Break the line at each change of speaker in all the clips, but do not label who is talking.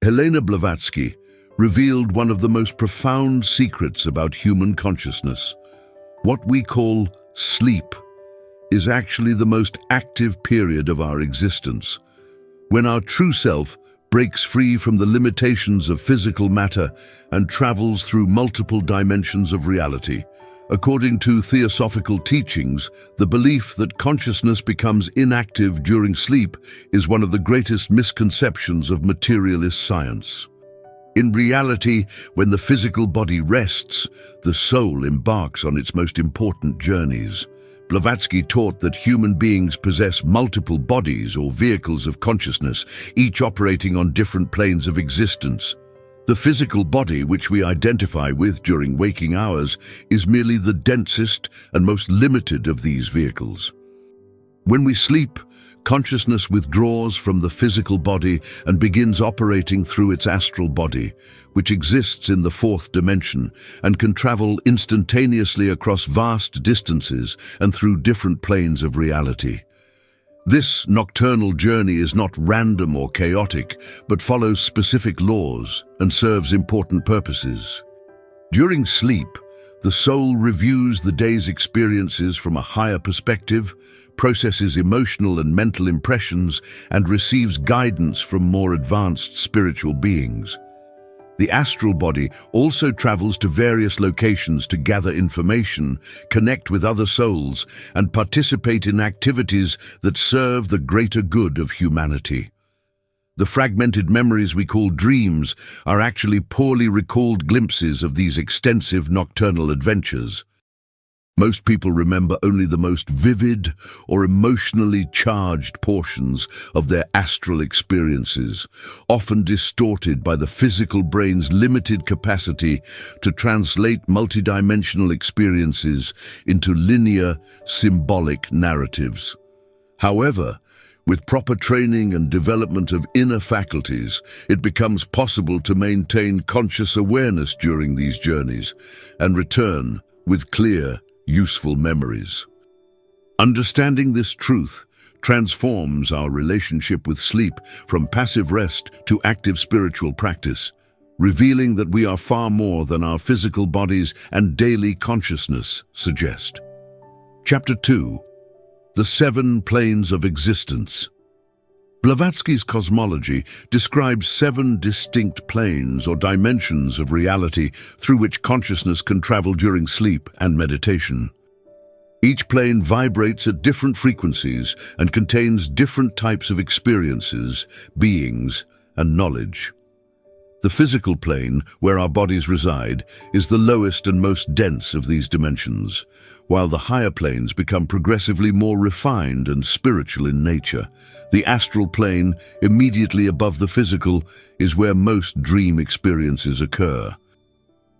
Helena Blavatsky revealed one of the most profound secrets about human consciousness. What we call sleep is actually the most active period of our existence, when our true self breaks free from the limitations of physical matter and travels through multiple dimensions of reality. According to theosophical teachings, the belief that consciousness becomes inactive during sleep is one of the greatest misconceptions of materialist science. In reality, when the physical body rests, the soul embarks on its most important journeys. Blavatsky taught that human beings possess multiple bodies or vehicles of consciousness, each operating on different planes of existence. The physical body, which we identify with during waking hours, is merely the densest and most limited of these vehicles. When we sleep, consciousness withdraws from the physical body and begins operating through its astral body, which exists in the fourth dimension and can travel instantaneously across vast distances and through different planes of reality. This nocturnal journey is not random or chaotic, but follows specific laws and serves important purposes. During sleep, the soul reviews the day's experiences from a higher perspective, processes emotional and mental impressions, and receives guidance from more advanced spiritual beings. The astral body also travels to various locations to gather information, connect with other souls, and participate in activities that serve the greater good of humanity. The fragmented memories we call dreams are actually poorly recalled glimpses of these extensive nocturnal adventures. Most people remember only the most vivid or emotionally charged portions of their astral experiences, often distorted by the physical brain's limited capacity to translate multidimensional experiences into linear, symbolic narratives. However, with proper training and development of inner faculties, it becomes possible to maintain conscious awareness during these journeys and return with clear, useful memories. Understanding this truth transforms our relationship with sleep from passive rest to active spiritual practice, revealing that we are far more than our physical bodies and daily consciousness suggest. Chapter 2. The 7 Planes of Existence. Blavatsky's cosmology describes 7 distinct planes or dimensions of reality through which consciousness can travel during sleep and meditation. Each plane vibrates at different frequencies and contains different types of experiences, beings, and knowledge. The physical plane, where our bodies reside, is the lowest and most dense of these dimensions, while the higher planes become progressively more refined and spiritual in nature. The astral plane, immediately above the physical, is where most dream experiences occur.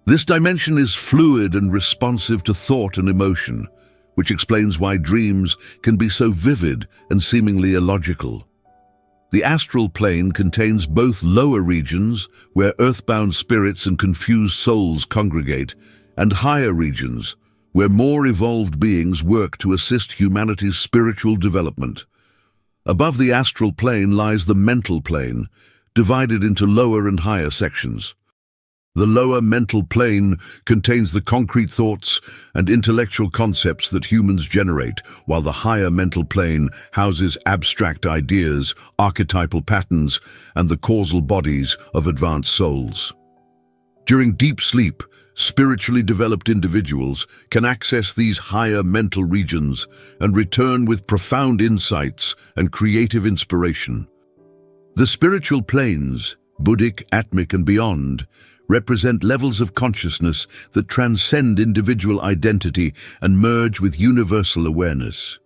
This dimension is fluid and responsive to thought and emotion, which explains why dreams can be so vivid and seemingly illogical. The astral plane contains both lower regions, where earthbound spirits and confused souls congregate, and higher regions, where more evolved beings work to assist humanity's spiritual development. Above the astral plane lies the mental plane, divided into lower and higher sections. The lower mental plane contains the concrete thoughts and intellectual concepts that humans generate, while the higher mental plane houses abstract ideas, archetypal patterns, and the causal bodies of advanced souls. During deep sleep, spiritually developed individuals can access these higher mental regions and return with profound insights and creative inspiration. The spiritual planes, Buddhic, Atmic, and beyond, represent levels of consciousness that transcend individual identity and merge with universal awareness.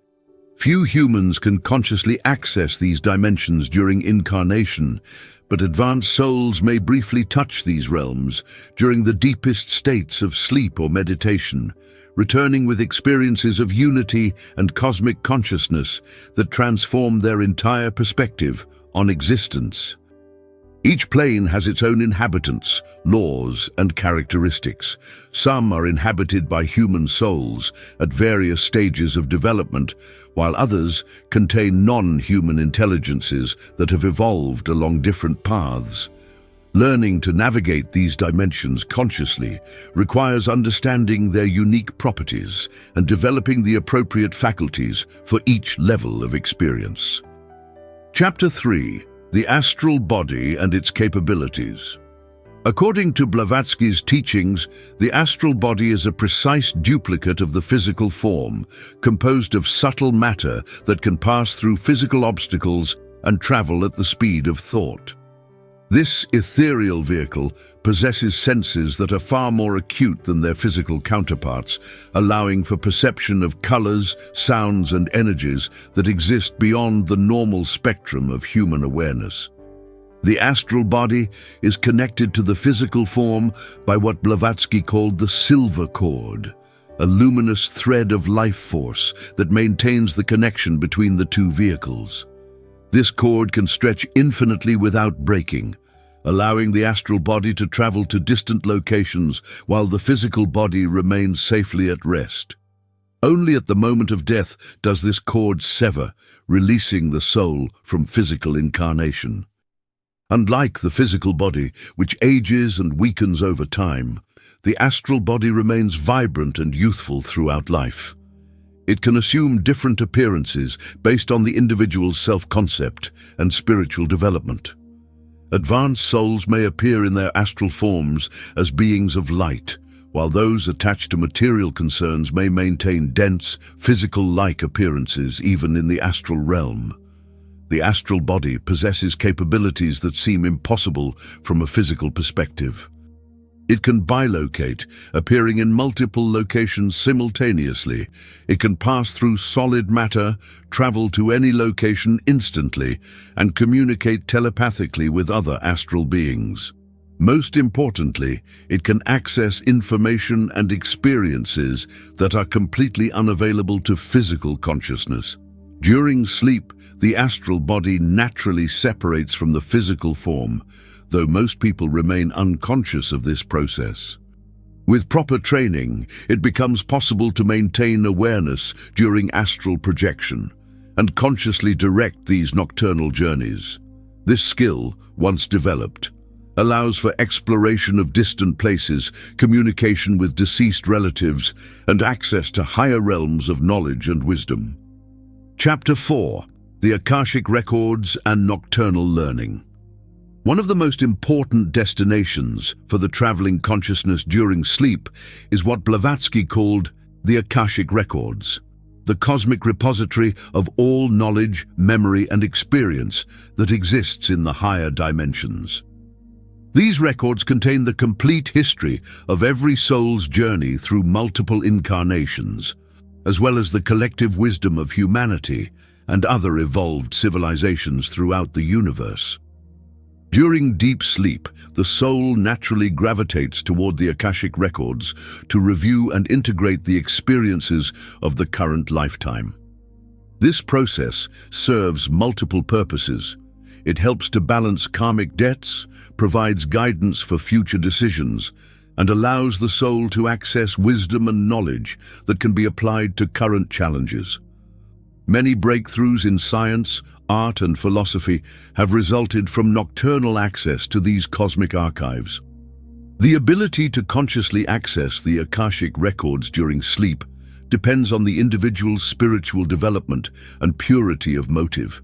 Few humans can consciously access these dimensions during incarnation, but advanced souls may briefly touch these realms during the deepest states of sleep or meditation, returning with experiences of unity and cosmic consciousness that transform their entire perspective on existence. Each plane has its own inhabitants, laws, and characteristics. Some are inhabited by human souls at various stages of development, while others contain non-human intelligences that have evolved along different paths. Learning to navigate these dimensions consciously requires understanding their unique properties and developing the appropriate faculties for each level of experience. Chapter 3: The Astral Body and Its Capabilities. According to Blavatsky's teachings, the astral body is a precise duplicate of the physical form, composed of subtle matter that can pass through physical obstacles and travel at the speed of thought. This ethereal vehicle possesses senses that are far more acute than their physical counterparts, allowing for perception of colors, sounds, and energies that exist beyond the normal spectrum of human awareness. The astral body is connected to the physical form by what Blavatsky called the silver cord, a luminous thread of life force that maintains the connection between the two vehicles. This cord can stretch infinitely without breaking, allowing the astral body to travel to distant locations while the physical body remains safely at rest. Only at the moment of death does this cord sever, releasing the soul from physical incarnation. Unlike the physical body, which ages and weakens over time, the astral body remains vibrant and youthful throughout life. It can assume different appearances based on the individual's self-concept and spiritual development. Advanced souls may appear in their astral forms as beings of light, while those attached to material concerns may maintain dense, physical-like appearances even in the astral realm. The astral body possesses capabilities that seem impossible from a physical perspective. It can bilocate, appearing in multiple locations simultaneously. It can pass through solid matter, travel to any location instantly, and communicate telepathically with other astral beings. Most importantly, it can access information and experiences that are completely unavailable to physical consciousness. During sleep, the astral body naturally separates from the physical form, though most people remain unconscious of this process. With proper training, it becomes possible to maintain awareness during astral projection and consciously direct these nocturnal journeys. This skill, once developed, allows for exploration of distant places, communication with deceased relatives, and access to higher realms of knowledge and wisdom. Chapter 4: The Akashic Records and Nocturnal Learning. One of the most important destinations for the traveling consciousness during sleep is what Blavatsky called the Akashic Records, the cosmic repository of all knowledge, memory, and experience that exists in the higher dimensions. These records contain the complete history of every soul's journey through multiple incarnations, as well as the collective wisdom of humanity and other evolved civilizations throughout the universe. During deep sleep, the soul naturally gravitates toward the Akashic Records to review and integrate the experiences of the current lifetime. This process serves multiple purposes. It helps to balance karmic debts, provides guidance for future decisions, and allows the soul to access wisdom and knowledge that can be applied to current challenges. Many breakthroughs in science, art, and philosophy have resulted from nocturnal access to these cosmic archives. The ability to consciously access the Akashic Records during sleep depends on the individual's spiritual development and purity of motive.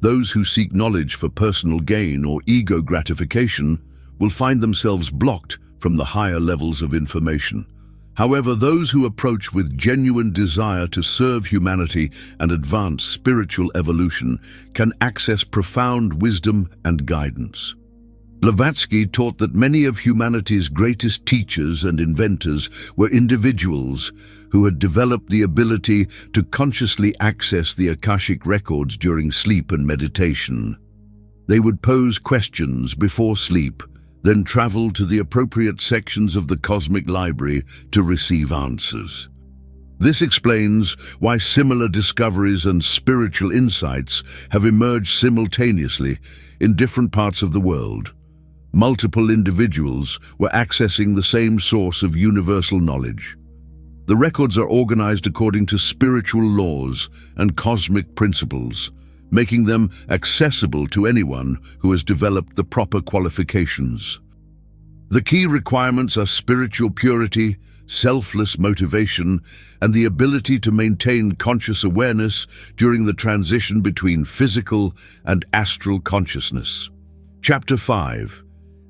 Those who seek knowledge for personal gain or ego gratification will find themselves blocked from the higher levels of information. However, those who approach with genuine desire to serve humanity and advance spiritual evolution can access profound wisdom and guidance. Blavatsky taught that many of humanity's greatest teachers and inventors were individuals who had developed the ability to consciously access the Akashic Records during sleep and meditation. They would pose questions before sleep, then travel to the appropriate sections of the cosmic library to receive answers. This explains why similar discoveries and spiritual insights have emerged simultaneously in different parts of the world. Multiple individuals were accessing the same source of universal knowledge. The records are organized according to spiritual laws and cosmic principles, making them accessible to anyone who has developed the proper qualifications. The key requirements are spiritual purity, selfless motivation, and the ability to maintain conscious awareness during the transition between physical and astral consciousness. Chapter 5.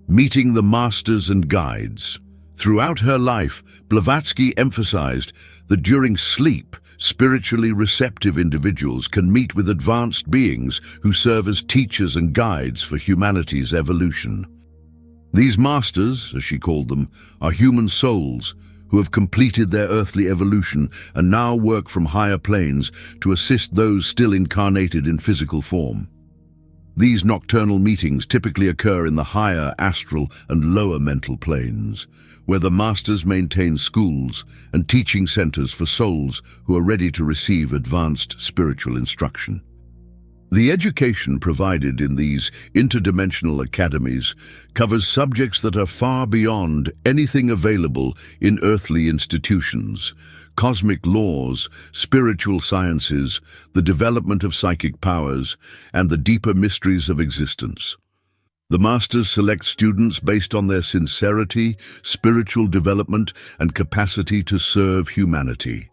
Meeting the Masters and Guides. Throughout her life, Blavatsky emphasized that during sleep, spiritually receptive individuals can meet with advanced beings who serve as teachers and guides for humanity's evolution. These masters, as she called them, are human souls who have completed their earthly evolution and now work from higher planes to assist those still incarnated in physical form. These nocturnal meetings typically occur in the higher astral and lower mental planes, where the masters maintain schools and teaching centers for souls who are ready to receive advanced spiritual instruction. The education provided in these interdimensional academies covers subjects that are far beyond anything available in earthly institutions: cosmic laws, spiritual sciences, the development of psychic powers, and the deeper mysteries of existence. The masters select students based on their sincerity, spiritual development, and capacity to serve humanity.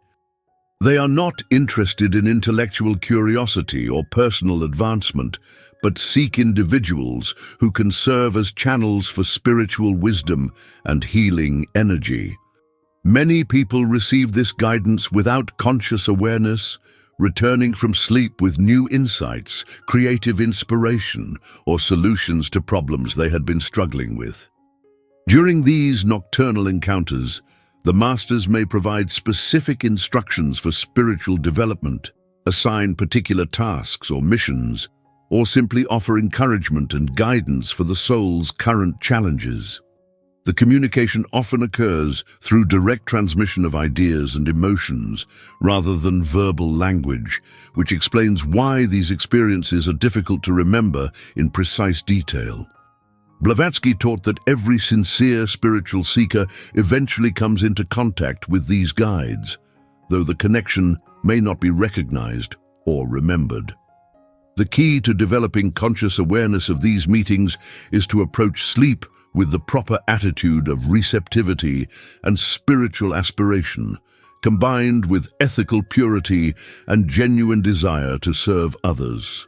They are not interested in intellectual curiosity or personal advancement, but seek individuals who can serve as channels for spiritual wisdom and healing energy. Many people receive this guidance without conscious awareness, returning from sleep with new insights, creative inspiration, or solutions to problems they had been struggling with. During these nocturnal encounters, the masters may provide specific instructions for spiritual development, assign particular tasks or missions, or simply offer encouragement and guidance for the soul's current challenges. The communication often occurs through direct transmission of ideas and emotions rather than verbal language, which explains why these experiences are difficult to remember in precise detail. Blavatsky taught that every sincere spiritual seeker eventually comes into contact with these guides, though the connection may not be recognized or remembered. The key to developing conscious awareness of these meetings is to approach sleep with the proper attitude of receptivity and spiritual aspiration, combined with ethical purity and genuine desire to serve others.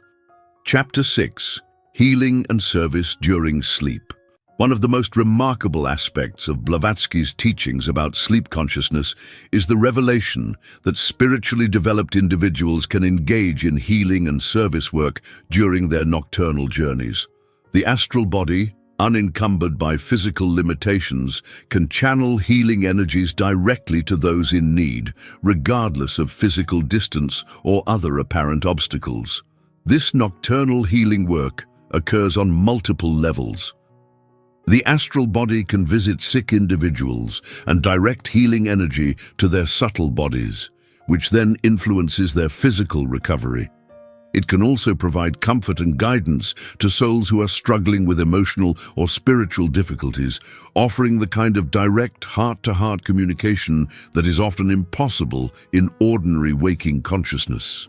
Chapter 6. Healing and Service During Sleep. One of the most remarkable aspects of Blavatsky's teachings about sleep consciousness is the revelation that spiritually developed individuals can engage in healing and service work during their nocturnal journeys. The astral body, unencumbered by physical limitations, can channel healing energies directly to those in need, regardless of physical distance or other apparent obstacles. This nocturnal healing work occurs on multiple levels. The astral body can visit sick individuals and direct healing energy to their subtle bodies, which then influences their physical recovery. It can also provide comfort and guidance to souls who are struggling with emotional or spiritual difficulties, offering the kind of direct heart-to-heart communication that is often impossible in ordinary waking consciousness.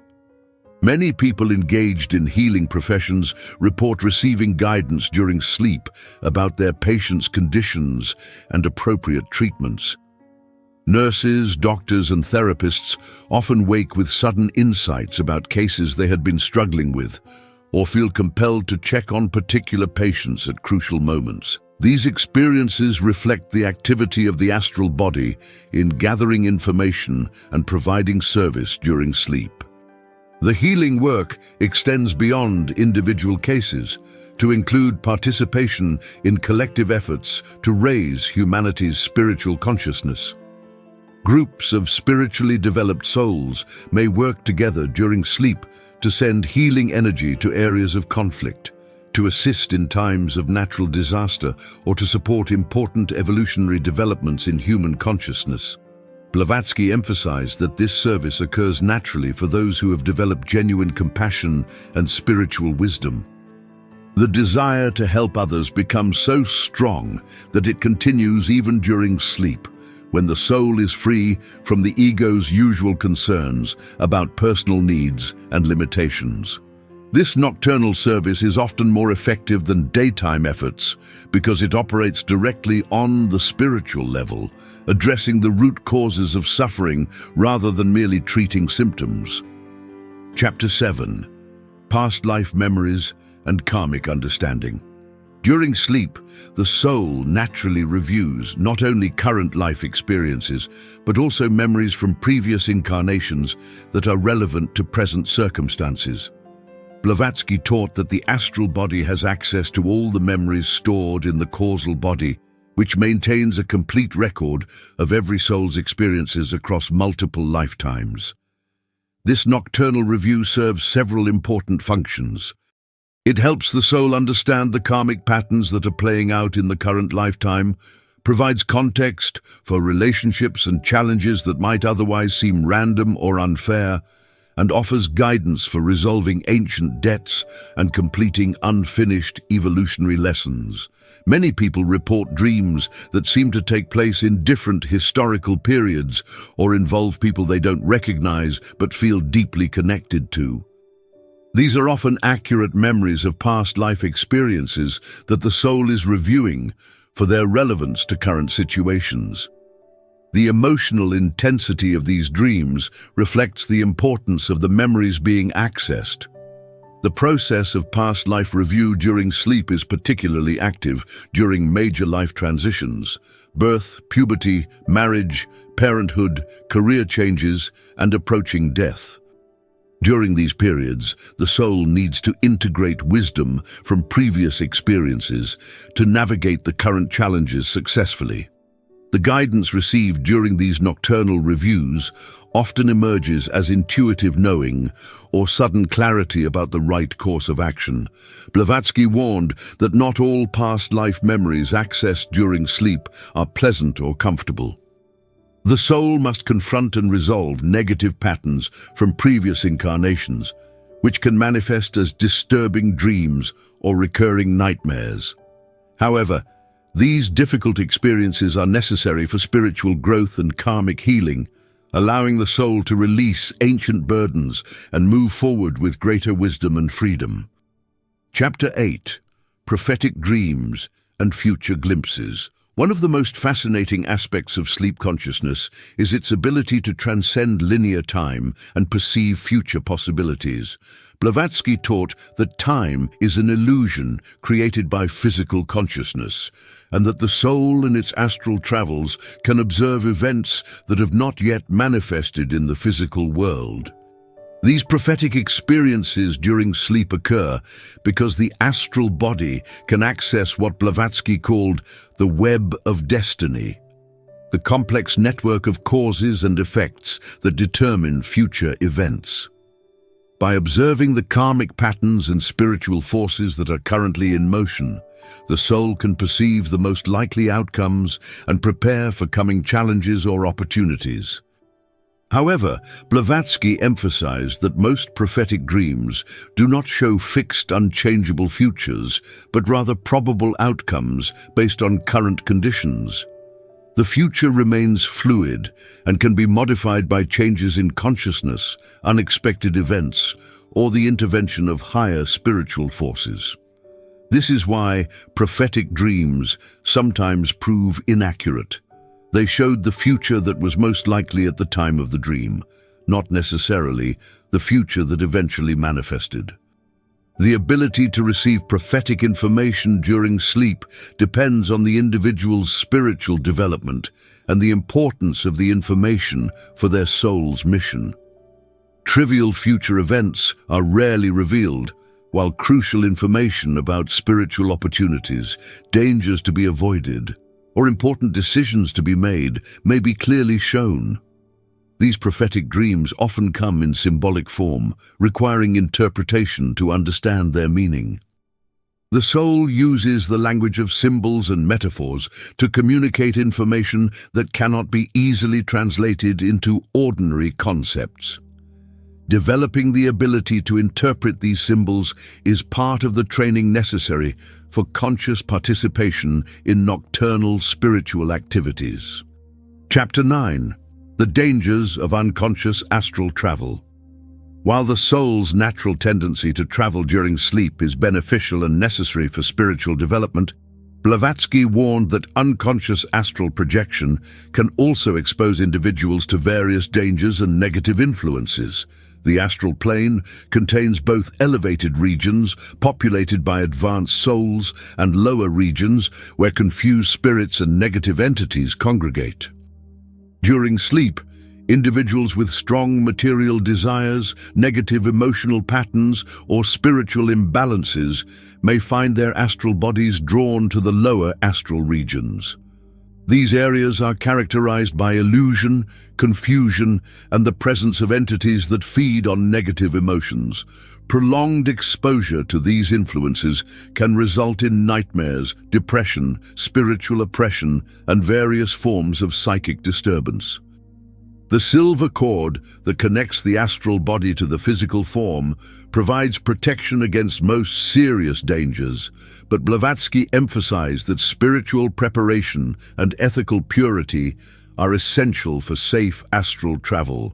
Many people engaged in healing professions report receiving guidance during sleep about their patients' conditions and appropriate treatments. Nurses, doctors, and therapists often wake with sudden insights about cases they had been struggling with, or feel compelled to check on particular patients at crucial moments. These experiences reflect the activity of the astral body in gathering information and providing service during sleep. The healing work extends beyond individual cases to include participation in collective efforts to raise humanity's spiritual consciousness. Groups of spiritually developed souls may work together during sleep to send healing energy to areas of conflict, to assist in times of natural disaster, or to support important evolutionary developments in human consciousness. Blavatsky emphasized that this service occurs naturally for those who have developed genuine compassion and spiritual wisdom. The desire to help others becomes so strong that it continues even during sleep, when the soul is free from the ego's usual concerns about personal needs and limitations. This nocturnal service is often more effective than daytime efforts because it operates directly on the spiritual level, addressing the root causes of suffering rather than merely treating symptoms. Chapter 7. Past life memories and karmic understanding. During sleep, the soul naturally reviews not only current life experiences, but also memories from previous incarnations that are relevant to present circumstances. Blavatsky taught that the astral body has access to all the memories stored in the causal body, which maintains a complete record of every soul's experiences across multiple lifetimes. This nocturnal review serves several important functions. It helps the soul understand the karmic patterns that are playing out in the current lifetime, provides context for relationships and challenges that might otherwise seem random or unfair, and offers guidance for resolving ancient debts and completing unfinished evolutionary lessons. Many people report dreams that seem to take place in different historical periods or involve people they don't recognize but feel deeply connected to. These are often accurate memories of past life experiences that the soul is reviewing for their relevance to current situations. The emotional intensity of these dreams reflects the importance of the memories being accessed. The process of past life review during sleep is particularly active during major life transitions: birth, puberty, marriage, parenthood, career changes, and approaching death. During these periods, the soul needs to integrate wisdom from previous experiences to navigate the current challenges successfully. The guidance received during these nocturnal reviews often emerges as intuitive knowing or sudden clarity about the right course of action. Blavatsky warned that not all past life memories accessed during sleep are pleasant or comfortable. The soul must confront and resolve negative patterns from previous incarnations, which can manifest as disturbing dreams or recurring nightmares. However, these difficult experiences are necessary for spiritual growth and karmic healing, allowing the soul to release ancient burdens and move forward with greater wisdom and freedom. Chapter 8. Prophetic Dreams and Future Glimpses. One of the most fascinating aspects of sleep consciousness is its ability to transcend linear time and perceive future possibilities. Blavatsky taught that time is an illusion created by physical consciousness, and that the soul in its astral travels can observe events that have not yet manifested in the physical world. These prophetic experiences during sleep occur because the astral body can access what Blavatsky called the web of destiny, the complex network of causes and effects that determine future events. By observing the karmic patterns and spiritual forces that are currently in motion, the soul can perceive the most likely outcomes and prepare for coming challenges or opportunities. However, Blavatsky emphasized that most prophetic dreams do not show fixed, unchangeable futures, but rather probable outcomes based on current conditions. The future remains fluid and can be modified by changes in consciousness, unexpected events, or the intervention of higher spiritual forces. This is why prophetic dreams sometimes prove inaccurate. They showed the future that was most likely at the time of the dream, not necessarily the future that eventually manifested. The ability to receive prophetic information during sleep depends on the individual's spiritual development and the importance of the information for their soul's mission. Trivial future events are rarely revealed, while crucial information about spiritual opportunities, dangers to be avoided, or important decisions to be made may be clearly shown. These prophetic dreams often come in symbolic form, requiring interpretation to understand their meaning. The soul uses the language of symbols and metaphors to communicate information that cannot be easily translated into ordinary concepts. Developing the ability to interpret these symbols is part of the training necessary for conscious participation in nocturnal spiritual activities. Chapter 9. The Dangers of Unconscious Astral Travel. While the soul's natural tendency to travel during sleep is beneficial and necessary for spiritual development, Blavatsky warned that unconscious astral projection can also expose individuals to various dangers and negative influences. The astral plane contains both elevated regions populated by advanced souls and lower regions where confused spirits and negative entities congregate. During sleep, individuals with strong material desires, negative emotional patterns, or spiritual imbalances may find their astral bodies drawn to the lower astral regions. These areas are characterized by illusion, confusion, and the presence of entities that feed on negative emotions. Prolonged exposure to these influences can result in nightmares, depression, spiritual oppression, and various forms of psychic disturbance. The silver cord that connects the astral body to the physical form provides protection against most serious dangers, but Blavatsky emphasized that spiritual preparation and ethical purity are essential for safe astral travel.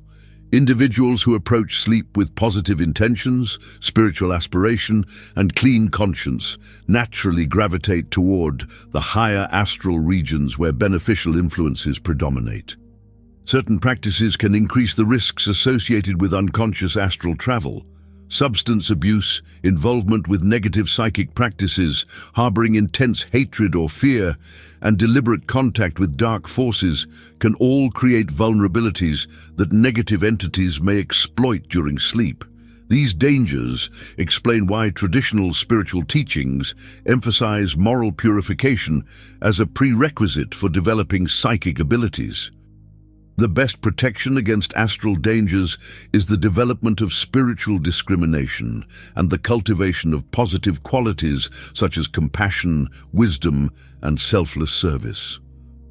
Individuals who approach sleep with positive intentions, spiritual aspiration, and clean conscience naturally gravitate toward the higher astral regions where beneficial influences predominate. Certain practices can increase the risks associated with unconscious astral travel. Substance abuse, involvement with negative psychic practices, harboring intense hatred or fear, and deliberate contact with dark forces can all create vulnerabilities that negative entities may exploit during sleep. These dangers explain why traditional spiritual teachings emphasize moral purification as a prerequisite for developing psychic abilities. The best protection against astral dangers is the development of spiritual discrimination and the cultivation of positive qualities such as compassion, wisdom, and selfless service.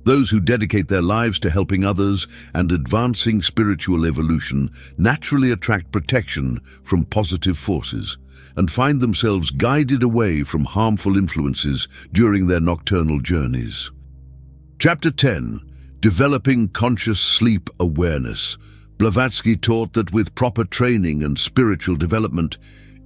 Those who dedicate their lives to helping others and advancing spiritual evolution naturally attract protection from positive forces and find themselves guided away from harmful influences during their nocturnal journeys. Chapter 10. Developing conscious sleep awareness. Blavatsky taught that with proper training and spiritual development,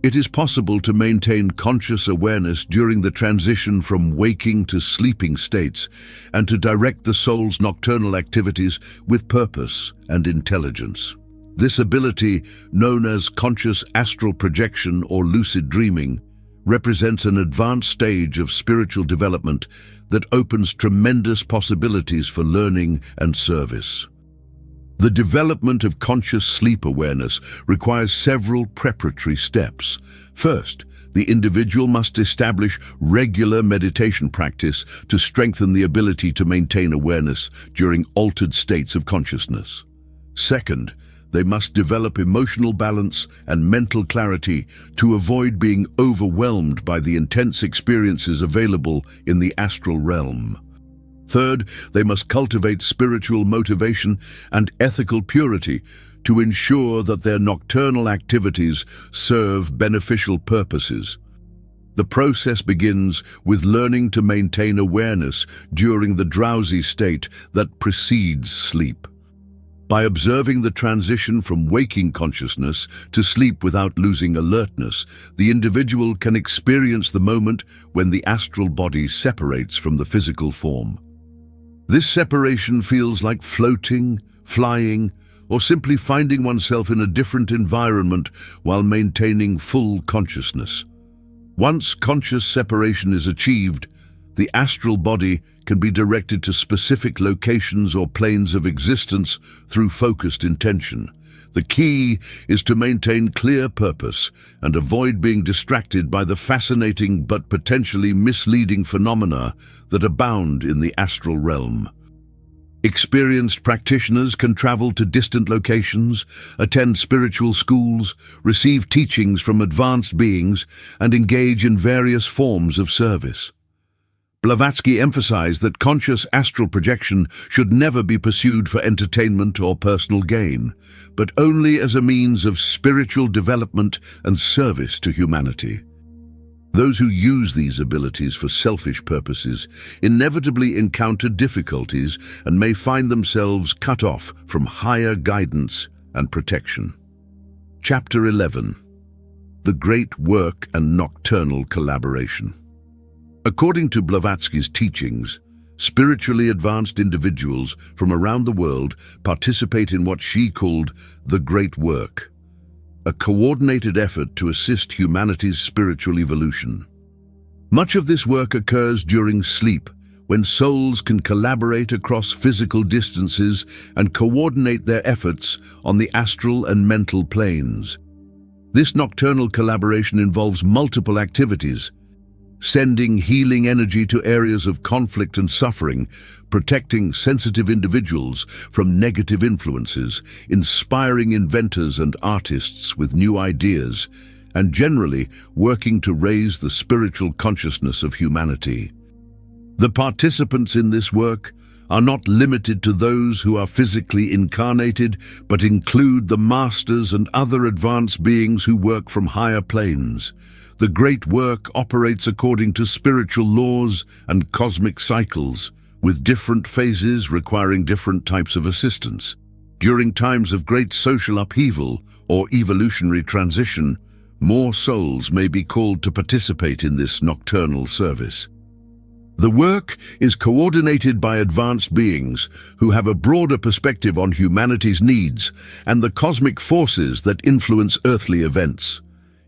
it is possible to maintain conscious awareness during the transition from waking to sleeping states and to direct the soul's nocturnal activities with purpose and intelligence. This ability, known as conscious astral projection or lucid dreaming, represents an advanced stage of spiritual development that opens tremendous possibilities for learning and service. The development of conscious sleep awareness requires several preparatory steps. First, the individual must establish regular meditation practice to strengthen the ability to maintain awareness during altered states of consciousness. Second, they must develop emotional balance and mental clarity to avoid being overwhelmed by the intense experiences available in the astral realm. Third, they must cultivate spiritual motivation and ethical purity to ensure that their nocturnal activities serve beneficial purposes. The process begins with learning to maintain awareness during the drowsy state that precedes sleep. By observing the transition from waking consciousness to sleep without losing alertness, the individual can experience the moment when the astral body separates from the physical form. This separation feels like floating, flying, or simply finding oneself in a different environment while maintaining full consciousness. Once conscious separation is achieved, the astral body can be directed to specific locations or planes of existence through focused intention. The key is to maintain clear purpose and avoid being distracted by the fascinating but potentially misleading phenomena that abound in the astral realm. Experienced practitioners can travel to distant locations, attend spiritual schools, receive teachings from advanced beings, and engage in various forms of service. Blavatsky emphasized that conscious astral projection should never be pursued for entertainment or personal gain, but only as a means of spiritual development and service to humanity. Those who use these abilities for selfish purposes inevitably encounter difficulties and may find themselves cut off from higher guidance and protection. Chapter 11. The Great Work and Nocturnal Collaboration. According to Blavatsky's teachings, spiritually advanced individuals from around the world participate in what she called the Great Work, a coordinated effort to assist humanity's spiritual evolution. Much of this work occurs during sleep, when souls can collaborate across physical distances and coordinate their efforts on the astral and mental planes. This nocturnal collaboration involves multiple activities, sending healing energy to areas of conflict and suffering, protecting sensitive individuals from negative influences, inspiring inventors and artists with new ideas, and generally working to raise the spiritual consciousness of humanity. The participants in this work are not limited to those who are physically incarnated, but include the masters and other advanced beings who work from higher planes. The Great Work operates according to spiritual laws and cosmic cycles, with different phases requiring different types of assistance. During times of great social upheaval or evolutionary transition, more souls may be called to participate in this nocturnal service. The work is coordinated by advanced beings who have a broader perspective on humanity's needs and the cosmic forces that influence earthly events.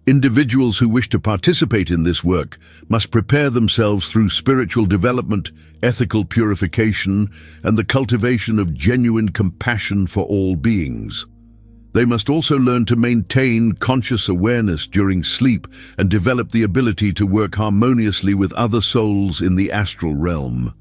Individuals who wish to participate in this work must prepare themselves through spiritual development, ethical purification, and the cultivation of genuine compassion for all beings. They must also learn to maintain conscious awareness during sleep and develop the ability to work harmoniously with other souls in the astral realm.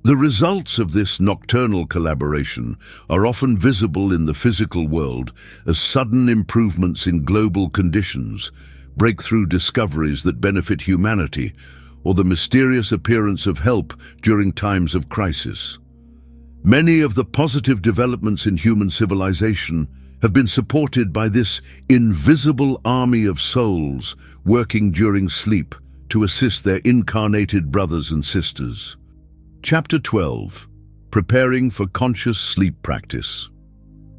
The results of this nocturnal collaboration are often visible in the physical world as sudden improvements in global conditions, breakthrough discoveries that benefit humanity, or the mysterious appearance of help during times of crisis. Many of the positive developments in human civilization have been supported by this invisible army of souls working during sleep to assist their incarnated brothers and sisters. Chapter 12. Preparing for Conscious Sleep Practice.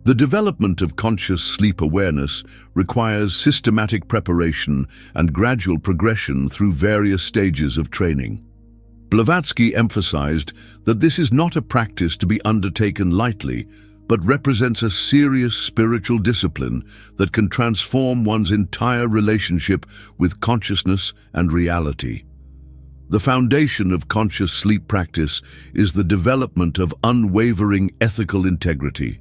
The development of conscious sleep awareness requires systematic preparation and gradual progression through various stages of training. Blavatsky emphasized that this is not a practice to be undertaken lightly, but represents a serious spiritual discipline that can transform one's entire relationship with consciousness and reality. The foundation of conscious sleep practice is the development of unwavering ethical integrity.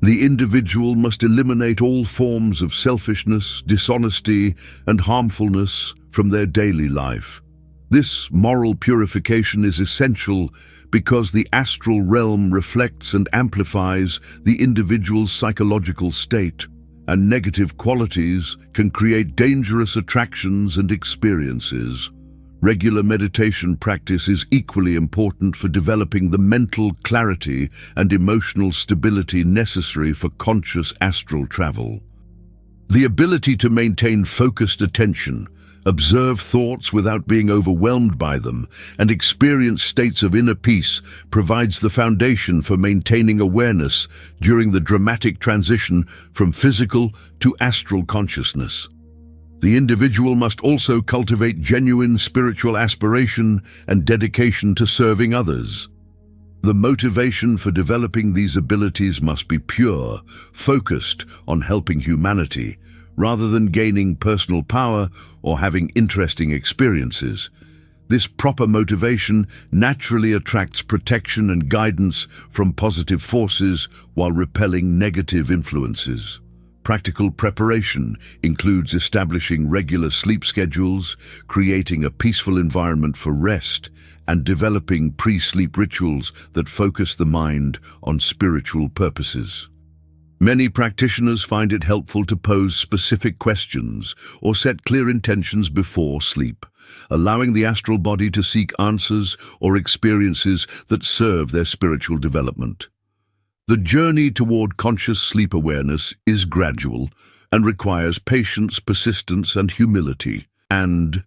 The individual must eliminate all forms of selfishness, dishonesty, and harmfulness from their daily life. This moral purification is essential because the astral realm reflects and amplifies the individual's psychological state, and negative qualities can create dangerous attractions and experiences. Regular meditation practice is equally important for developing the mental clarity and emotional stability necessary for conscious astral travel. The ability to maintain focused attention, observe thoughts without being overwhelmed by them, and experience states of inner peace provides the foundation for maintaining awareness during the dramatic transition from physical to astral consciousness. The individual must also cultivate genuine spiritual aspiration and dedication to serving others. The motivation for developing these abilities must be pure, focused on helping humanity, rather than gaining personal power or having interesting experiences. This proper motivation naturally attracts protection and guidance from positive forces while repelling negative influences. Practical preparation includes establishing regular sleep schedules, creating a peaceful environment for rest, and developing pre-sleep rituals that focus the mind on spiritual purposes. Many practitioners find it helpful to pose specific questions or set clear intentions before sleep, allowing the astral body to seek answers or experiences that serve their spiritual development. The journey toward conscious sleep awareness is gradual and requires patience, persistence, and humility. And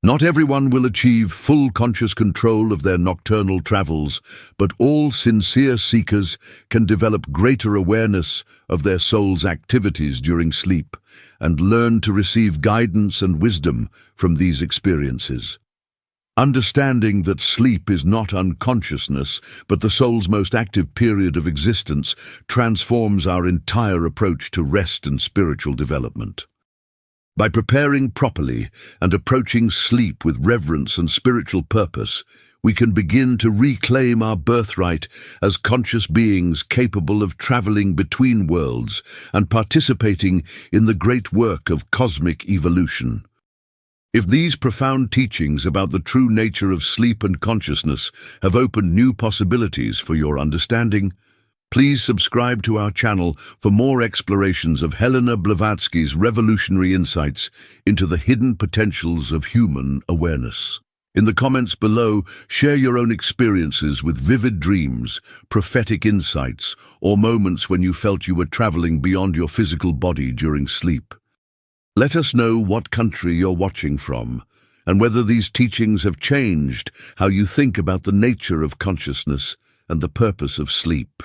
Not everyone will achieve full conscious control of their nocturnal travels, but all sincere seekers can develop greater awareness of their soul's activities during sleep and learn to receive guidance and wisdom from these experiences. Understanding that sleep is not unconsciousness, but the soul's most active period of existence, transforms our entire approach to rest and spiritual development. By preparing properly and approaching sleep with reverence and spiritual purpose, we can begin to reclaim our birthright as conscious beings capable of traveling between worlds and participating in the great work of cosmic evolution. If these profound teachings about the true nature of sleep and consciousness have opened new possibilities for your understanding, please subscribe to our channel for more explorations of Helena Blavatsky's revolutionary insights into the hidden potentials of human awareness. In the comments below, share your own experiences with vivid dreams, prophetic insights, or moments when you felt you were traveling beyond your physical body during sleep. Let us know what country you're watching from, and whether these teachings have changed how you think about the nature of consciousness and the purpose of sleep.